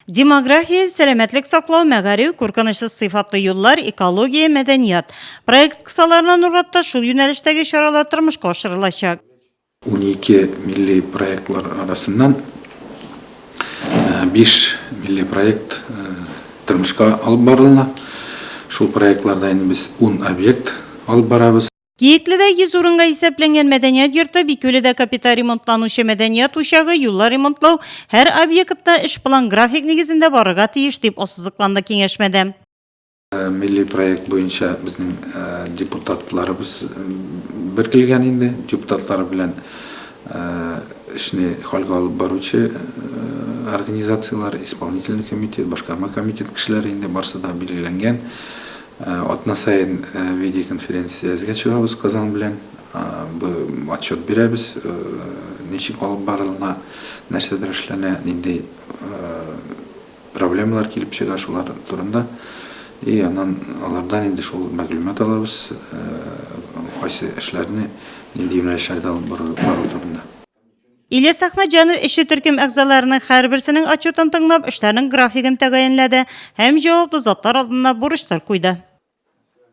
Демография, сәламәтлек саклау, мәгариф, куркынычсыз сыйфатлы юллар, экология, мәдәният. Проект кысаларынан урратта шул юнәлештәге чаралар тормышка ашырылачак. 12 milli proyektler arasından 5 milli proyekt tırmışka alıp barılına. Şu proyektlerden biz 10 объект alıp barabız. Киекледә 100 урынга исәпләнгән мәдәният йорты, Бикөледә капита ремонтланучы мәдәният учагы, юллар ремонтлау һәр объектта эш план график нигезендә барырга тиеш дип ассызыкланды киңәшмәдә. Milli proyekt boyunca bizim депутатларыбыз bir kelgan indi. Депутатлар bilen işini halga alıp barучы organizatsiyalar, исполнительный комитет, башкарма комитет кешеләре инде барсы да билгеләнгән. Атна сайын видеоконференциягә чыгабыз Казан белән. Бу отчет бирәбез, ничек алып барылына, нәрсәдер эшләнә, нинди проблемалар килеп чыга шулар турында. И аннан алардан инде шул мәгълүмат алабыз, кайсы эшләрне нинди юнәлешләрдә алып бару турында. Ильяс Әхмәтҗанов эшче төркем әгъзаларының һәрберсенең отчетын тыңлап, эшләрнең графигын тәгаенләде һәм җаваплы затлар алдына бурычлар куйды.